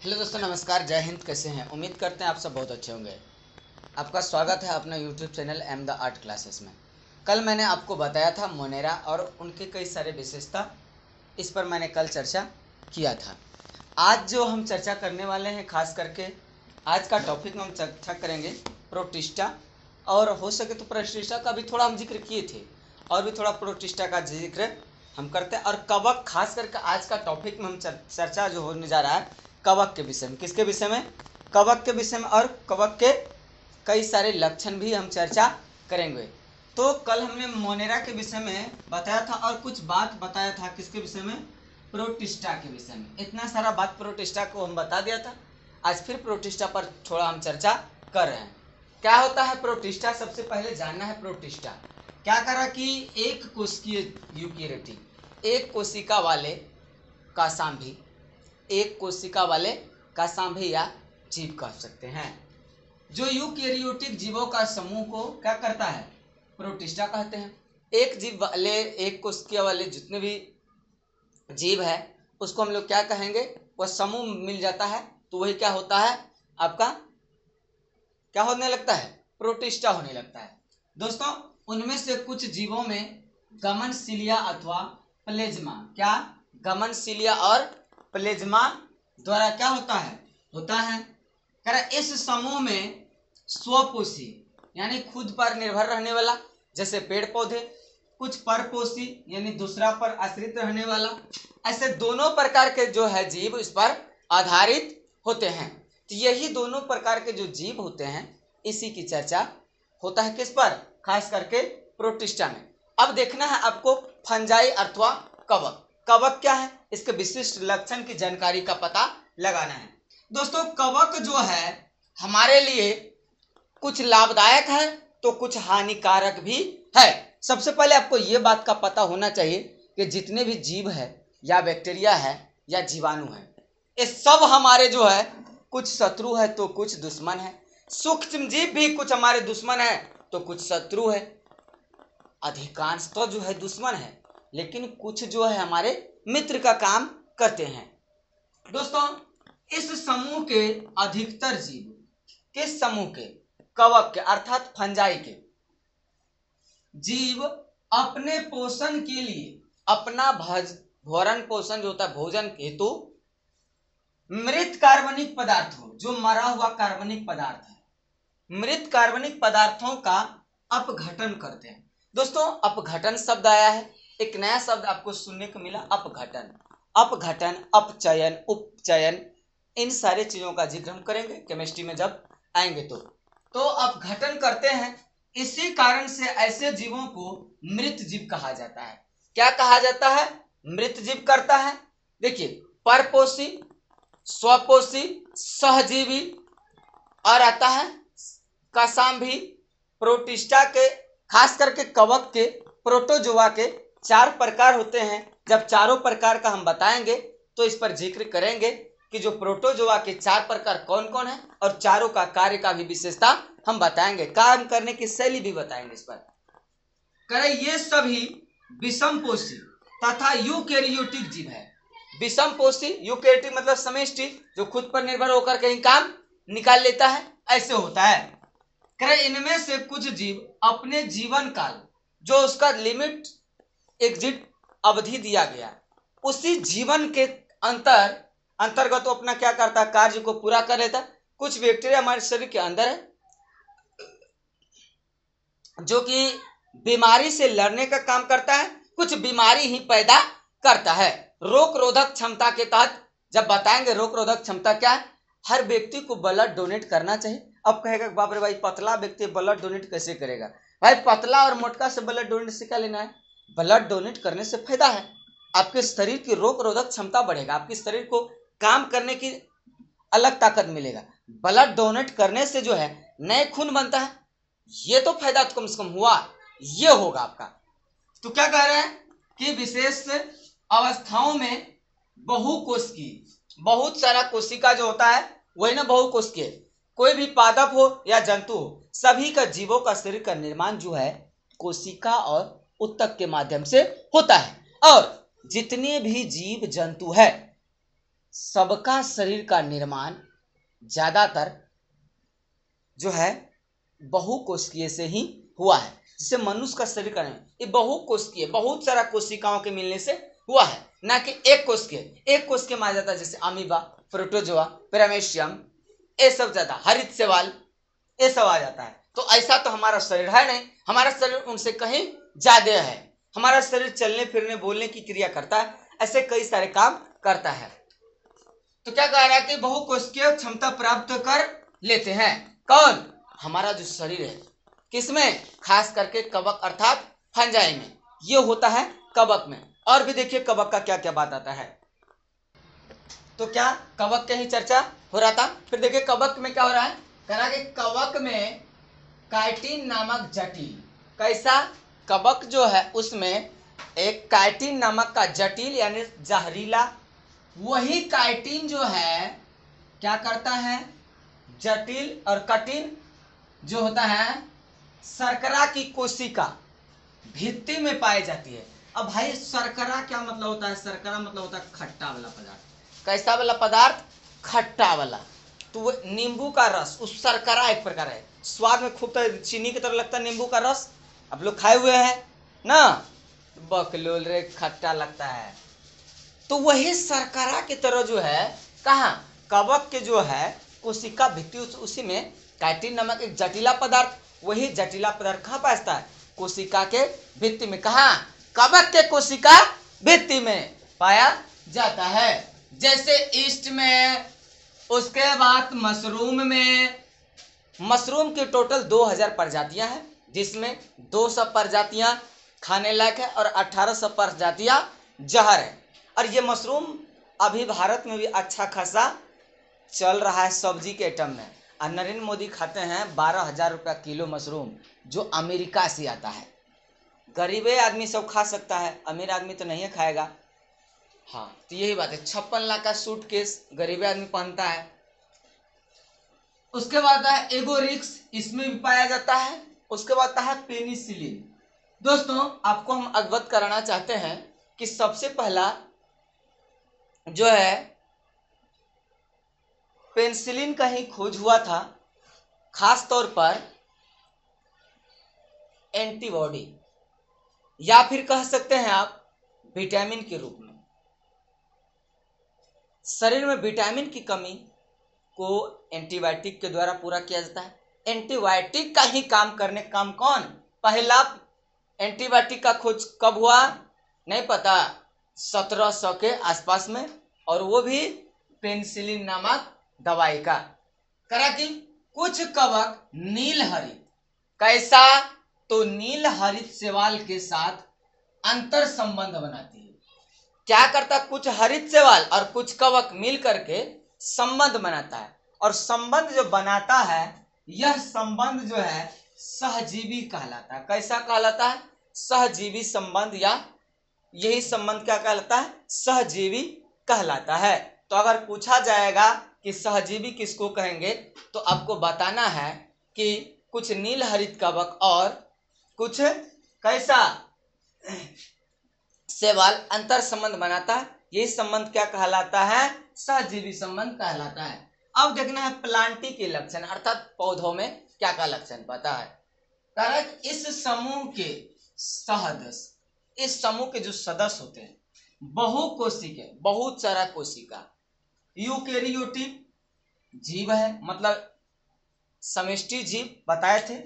Hello दोस्तों, नमस्कार, जय हिंद। कैसे हैं? उम्मीद करते हैं आप सब बहुत अच्छे होंगे। आपका स्वागत है अपना YouTube channel am the art classes में। कल मैंने आपको बताया था मोनेरा और उनके कई सारे विशेषता, इस पर मैंने कल चर्चा किया था। आज जो हम चर्चा करने वाले हैं, खास करके आज का टॉपिक में हम चर्चा करेंगे प्रोटिस्टा, और हो सके तो प्रोटिस्टा का भी थोड़ा हम जिक्र किए थे और भी थोड़ा प्रोटिस्टा का जिक्र हम करते हैं। और कवक, खास करके आज का टॉपिक में हम चर्चा जो होने जा रहा है कवक के विषय में। किसके विषय में? कवक के विषय में। और कवक के कई सारे लक्षण भी हम चर्चा करेंगे। तो कल हमने मोनेरा के विषय में बताया था और कुछ बात बताया था। किसके विषय में? प्रोटिस्टा के विषय में। इतना सारा बात प्रोटिस्टा को हम बता दिया था। आज फिर प्रोटिस्टा पर थोड़ा हम चर्चा कर रहे हैं। क्या होता है प्रोटिस्टा? सबसे पहले जानना है प्रोटिस्टा क्या करा कि एक कोशिकीय यूकेरियोटिक, एक कोशिका वाले का सांभी, एक कोशिका वाले का सांभी या जीव कह सकते हैं। जो यूकेरियोटिक जीवों का समूह को क्या करता है? प्रोटिस्टा कहते हैं। एक जीव वाले, एक कोशिका वाले जितने भी जीव है उसको हम लोग क्या कहेंगे? वह समूह मिल जाता है तो वही क्या होता है? आपका क्या होने लगता है? प्रोटिस्टा होने लगता है। दोस्तों, उनमें से कुछ जीवों में गमनशिलिया अथवा प्लेज्मा, क्या गमनशिलिया और प्लेज्मा द्वारा क्या होता है? इस समूह में स्वपोषी यानी खुद पर निर्भर रहने वाला, जैसे पेड़ पौधे, कुछ परपोषी यानी दूसरा पर आश्रित रहने वाला, ऐसे दोनों प्रकार के जो है जीव इस पर आधारित होते हैं। तो यही दोनों प्रकार के जो जीव होते हैं इसी की चर्चा होता है। किस पर? खास करके प्रोटिस्टा में। अब देखना है आपको फंजाई अथवा कवक। कवक क्या है? इसके विशिष्ट लक्षण की जानकारी का पता लगाना है। दोस्तों, कवक जो है हमारे लिए कुछ लाभदायक है तो कुछ हानिकारक भी है। सबसे पहले आपको ये बात का पता होना चाहिए कि जितने भी जीव है या बैक्टीरिया है या जीवाणु है, ये सब हमारे जो है कुछ शत्रु है तो कुछ दुश्मन है। सूक्ष्म जीव भी कुछ हमारे दुश्मन है तो कुछ शत्रु है। अधिकांश तो जो है दुश्मन है, लेकिन कुछ जो है हमारे मित्र का काम करते हैं। दोस्तों, इस समूह के अधिकतर जीव, किस समूह के? कवक के, अर्थात फंजाई के जीव अपने पोषण के लिए, अपना भरण पोषण जो होता है भोजन हेतु मृत कार्बनिक पदार्थों, जो मरा हुआ कार्बनिक पदार्थ है, मृत कार्बनिक पदार्थों का अपघटन करते हैं। दोस्तों, अपघटन शब्द आया है, एक नया शब्द आपको सुनने को मिला, अपघटन। अपघटन, अपचयन, उपचयन, इन सारे चीजों का जिक्र हम करेंगे केमिस्ट्री में जब आएंगे। तो अपघटन करते हैं। इसी कारण से ऐसे जीवों को मृत जीव कहा जाता है। क्या कहा जाता है? मृत जीव करता है। देखिए, परपोषी, स्वपोषी, सहजीवी और आता है कशाम्भी। प्रोटिस्टा के, खास करके कवक के, प्रोटोजोआ के 4 प्रकार होते हैं। जब चारों प्रकार का हम बताएंगे तो इस पर जिक्र करेंगे कि जो प्रोटोजोआ के 4 प्रकार कौन कौन है और चारों का कार्य का भी विशेषता हम बताएंगे, काम करने की शैली भी बताएंगे इस पर। ये सभी विषमपोषी तथा यूकेरियोटिक जीव है। विषमपोषी, यूकेरियोटिक मतलब समष्टि, जो खुद पर निर्भर होकर कहीं काम निकाल लेता है, ऐसे होता है। इनमें से कुछ जीव अपने जीवन काल, जो उसका लिमिट एग्जिट अवधि दिया गया, उसी जीवन के अंतर्गत तो अपना क्या करता है? कार्य को पूरा कर लेता। कुछ बैक्टीरिया हमारे शरीर के अंदर है जो कि बीमारी से लड़ने का काम करता है, कुछ बीमारी ही पैदा करता है। रोग रोधक क्षमता के तहत जब बताएंगे रोग रोधक क्षमता क्या है, हर व्यक्ति को ब्लड डोनेट करना चाहिए। अब कहेगा बाप रे भाई, पतला व्यक्ति ब्लड डोनेट कैसे करेगा? भाई, पतला और मोटका से ब्लड डोनेट से क्या लेना है? ब्लड डोनेट करने से फायदा है, आपके शरीर की रोग रोधक क्षमता बढ़ेगा, आपके शरीर को काम करने की अलग ताकत मिलेगा। ब्लड डोनेट करने से जो है नए खून बनता है, ये तो फायदा कम से कम हुआ, ये होगा आपका। तो क्या कह रहे हैं कि विशेष अवस्थाओं में बहुकोशिकीय, बहुत सारा कोशिका जो होता है वही ना बहुकोशिकीय, कोई भी पादप हो या जंतु हो, सभी का जीवों का शरीर का निर्माण जो है कोशिका और उत्तक के माध्यम से होता है। और जितने भी जीव जंतु है सबका शरीर का निर्माण ज्यादातर जो है बहुकोशिकीय से ही हुआ है। जिससे मनुष्य का शरीर का निर्माण ये बहुकोशिकीय, बहुत सारा कोशिकाओं के मिलने से हुआ है, ना कि एक कोशिकीय। एक कोशिकीय माना जाता है जैसे अमीबा, प्रोटोजोआ, पैरामीशियम, ये सब ज्यादा, हरित शैवाल, ये सब आ जाता है। तो ऐसा तो हमारा शरीर है नहीं, हमारा शरीर उनसे कहीं ज्यादा है। हमारा शरीर चलने फिरने बोलने की क्रिया करता है, ऐसे कई सारे काम करता है। तो क्या कह रहा है कि बहुकोशिकीय क्षमता प्राप्त कर लेते हैं। कौन? हमारा जो शरीर है। किसमें? खास करके कवक अर्थात फंजाई में, ये होता है कवक में। और भी देखिए कवक का क्या क्या बात आता है। तो क्या कवक की ही चर्चा हो रहा था। फिर देखिए कवक में क्या हो रहा है, कह रहा है कि कवक में काइटिन नामक जटिल, कैसा? कवक जो है उसमें एक काइटिन नामक का जटिल यानी जहरीला, वही काइटिन जो है क्या करता है, जटिल और कठिन जो होता है शर्करा की कोशिका भित्ति में पाई जाती है। अब भाई शर्करा क्या मतलब होता है? शर्करा मतलब होता है खट्टा वाला पदार्थ। कैसा वाला पदार्थ? खट्टा वाला। तो वो नींबू का रस, उस शर्करा एक प्रकार है, स्वाद में खूब चीनी की तरह लगता है नींबू का रस। आप लोग खाए हुए हैं ना, बकलोल रे, खट्टा लगता है। तो वही शर्करा की तरह जो है कहाँ, कवक के जो है कोशिका भित्ति, उसी में काइटिन नामक एक जटिला पदार्थ, वही जटिला पदार्थ कहाँ पाता है? कोशिका के भित्ति में। कहाँ? कवक के कोशिका भित्ति में पाया जाता है। जैसे ईस्ट में, उसके बाद मशरूम में। मशरूम की टोटल 2000 प्रजातियां हैं, जिसमें 200 प्रजातियां खाने लायक है और 1800 प्रजातियां जहर है। और ये मशरूम अभी भारत में भी अच्छा खासा चल रहा है सब्जी के आइटम में। और नरेंद्र मोदी खाते हैं 12,000 रुपया किलो मशरूम, जो अमेरिका से आता है। गरीबे आदमी सब खा सकता है, अमीर आदमी तो नहीं खाएगा। हाँ, तो यही बात है। 56 लाख का सूटकेस गरीबे आदमी पहनता है। उसके बाद है एगोरिक्स, इसमें भी पाया जाता है। उसके बाद है पेनिसिलिन। दोस्तों आपको हम अवगत कराना चाहते हैं कि सबसे पहला जो है पेनिसिलिन का ही खोज हुआ था, खास तौर पर एंटीबॉडी या फिर कह सकते हैं आप विटामिन के रूप में। शरीर में विटामिन की कमी को एंटीबायोटिक के द्वारा पूरा किया जाता है। एंटीबायोटिक का ही काम करने काम कौन? पहला एंटीबायोटिक का खोज कब हुआ? नहीं पता, 1700 के आसपास में, और वो भी पेनिसिलिन नामक दवाई का। करा कि कुछ कवक नील हरित, कैसा? तो नील हरित शैवाल के साथ अंतर संबंध बनाती है। क्या करता? कुछ हरित शैवाल और कुछ कवक मिल करके संबंध बनाता है, और संबंध जो बनाता है यह संबंध जो है सहजीवी कहलाता है। कैसा कहलाता है? सहजीवी संबंध, या यही संबंध क्या कहलाता है? सहजीवी कहलाता है। तो अगर पूछा जाएगा कि सहजीवी किसको कहेंगे, तो आपको बताना है कि कुछ नील हरित कवक और कुछ कैसा शैवाल अंतर संबंध बनाता है, यही संबंध क्या कहलाता है? सहजीवी संबंध कहलाता है। अब देखना है प्लांटी के लक्षण, अर्थात पौधों में क्या क्या लक्षण पता है। कारण इस समूह के सदस्य, इस समूह के जो सदस्य होते हैं बहुकोशिकीय, बहुत सारा कोशिका, यूकेरियोटिक जीव है, मतलब समष्टि जीव बताए थे,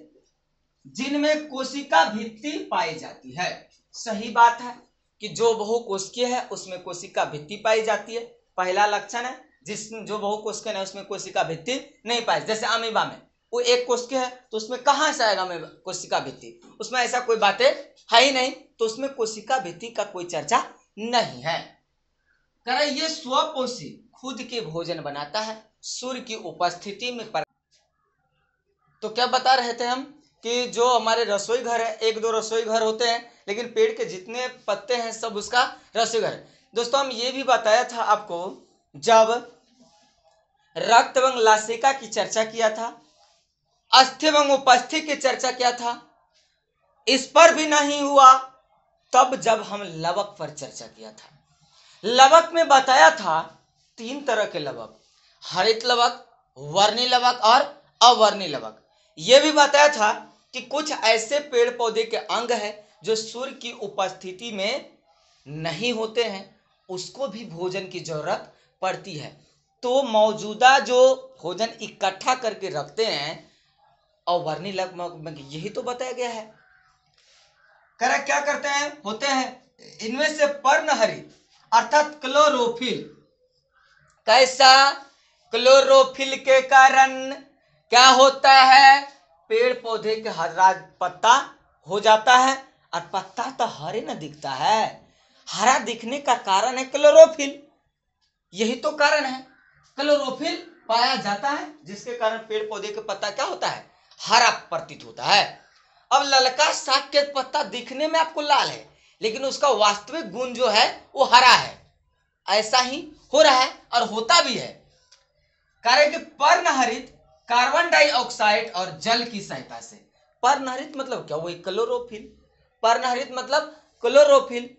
जिनमें कोशिका भित्ति पाई जाती है। सही बात है कि जो बहुकोशिकीय है उसमें कोशिका भित्ति पाई जाती है, पहला लक्षण है। जिसमें जो बहुकोशिकीय है उसमें कोशिका भित्ति नहीं पाई। जैसे अमीबा में वो एक कोशिकीय है, तो उसमें कहाँ से आएगा कोशिका भित्ति? उसमें ऐसा कोई बातें है ही नहीं, तो उसमें कोशिका भित्ति का कोई चर्चा नहीं है। कह ये स्वपोषी खुद के भोजन बनाता है सूर्य की उपस्थिति में। तो क्या बता रहे थे हम कि जो हमारे रसोई घर है, एक दो रसोई घर होते हैं, लेकिन पेड़ के जितने पत्ते हैं सब उसका रसोई घर है। दोस्तों हम ये भी बताया था आपको जब रक्त एवं लासिका की चर्चा किया था, अस्थि एवं उपस्थि की चर्चा किया था, इस पर भी नहीं हुआ तब जब हम लवक पर चर्चा किया था। लवक में बताया था तीन तरह के लवक, हरित लवक, वर्णी लवक और अवर्णी लवक। यह भी बताया था कि कुछ ऐसे पेड़ पौधे के अंग है जो सूर्य की उपस्थिति में नहीं होते हैं, उसको भी भोजन की जरूरत पड़ती है। तो मौजूदा जो भोजन इकट्ठा करके रखते हैं अवर्णी लवक, यही तो बताया गया है। करा क्या करते हैं, होते हैं इनमें से पर्णहरित अर्थात क्लोरोफिल। कैसा? क्लोरोफिल के कारण क्या होता है, पेड़ पौधे के हरा पत्ता हो जाता है और पत्ता तो हरे न दिखता है। हरा दिखने का कारण है क्लोरोफिल, यही तो कारण है। क्लोरोफिल पाया जाता है जिसके कारण पेड़ पौधे के पत्ता क्या होता है, हरा प्रतीत होता है। अब ललका साग के पत्ता दिखने में आपको लाल है, लेकिन उसका वास्तविक गुण जो है वो हरा है। ऐसा ही हो रहा है और होता भी है। कारण कि पर्णहरित कार्बन डाइऑक्साइड और जल की सहायता से, पर्णहरित मतलब क्या, वही क्लोरोफिल। पर्णहरित मतलब क्लोरोफिल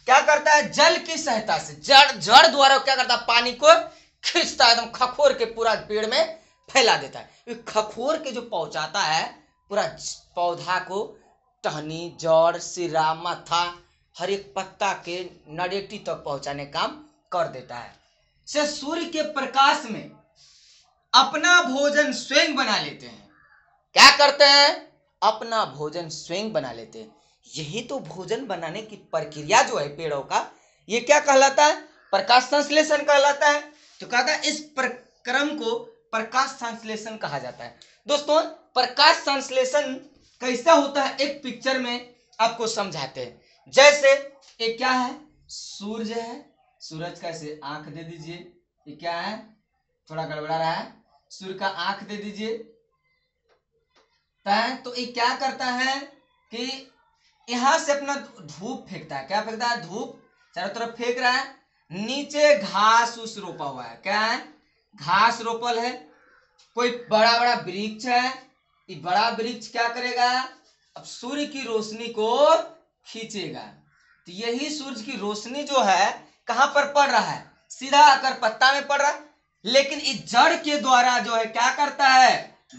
क्या करता है, जल की सहायता से, जड़ द्वारा क्या करता है, पानी को खींचता है, एकदम खखोर के पूरा पेड़ में फैला देता है। खखोर के जो पहुंचाता है पूरा पौधा को, टहनी, जड़, सिरा, माथा, हर एक पत्ता के नडेटी तक पहुंचाने काम कर देता है। से सूर्य के प्रकाश में अपना भोजन स्वयं बना लेते हैं। क्या करते हैं, अपना भोजन स्वयं बना लेते हैं। यही तो भोजन बनाने की प्रक्रिया जो है पेड़ों का, ये क्या कहलाता है, प्रकाश संश्लेषण कहलाता है। तो कहता है इस प्रक्रम को प्रकाश संश्लेषण कहा जाता है। दोस्तों प्रकाश संश्लेषण कैसा होता है, एक पिक्चर में आपको समझाते हैं। जैसे ये क्या है, सूरज है, सूरज का ऐसे आंख दे दीजिए, ये क्या है, थोड़ा गड़बड़ा रहा है, सूर्य का आंख दे दीजिए। तो ये क्या करता है कि यहां से अपना धूप फेंकता है। क्या फेंकता है, धूप चारों तरफ फेंक रहा है। नीचे घास उस रोपा हुआ है, क्या है, घास रोपल है। कोई बड़ा बड़ा वृक्ष है, ये बड़ा वृक्ष क्या करेगा, अब सूर्य की रोशनी को खींचेगा। तो यही सूरज की रोशनी जो है कहां पर पड़ रहा है, सीधा आकर पत्ता में पड़ रहा है। लेकिन इस जड़ के द्वारा जो है क्या करता है,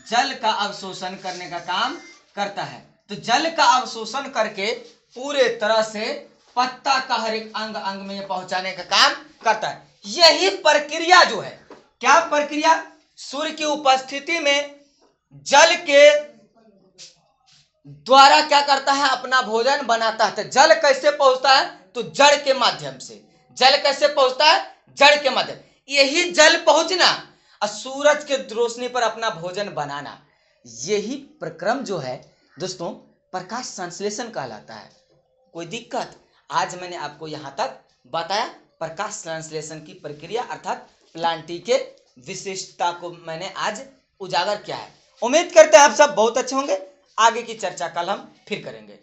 जल का अवशोषण करने का काम करता है। तो जल का अवशोषण करके पूरे तरह से पत्ता का हर एक अंग अंग में पहुंचाने का काम करता है। यही प्रक्रिया जो है, क्या प्रक्रिया, सूर्य की उपस्थिति में जल के द्वारा क्या करता है, अपना भोजन बनाता है। तो जल कैसे पहुंचता है, तो जड़ के माध्यम से। जल कैसे पहुंचता है, जड़ के माध्यम। यही जल पहुंचना और सूरज के रोशनी पर अपना भोजन बनाना, यही प्रक्रम जो है दोस्तों प्रकाश संश्लेषण कहलाता है। कोई दिक्कत, आज मैंने आपको यहां तक बताया प्रकाश संश्लेषण की प्रक्रिया अर्थात प्लांटी के विशिष्टता को मैंने आज उजागर किया है। उम्मीद करते हैं आप सब बहुत अच्छे होंगे। आगे की चर्चा कल हम फिर करेंगे।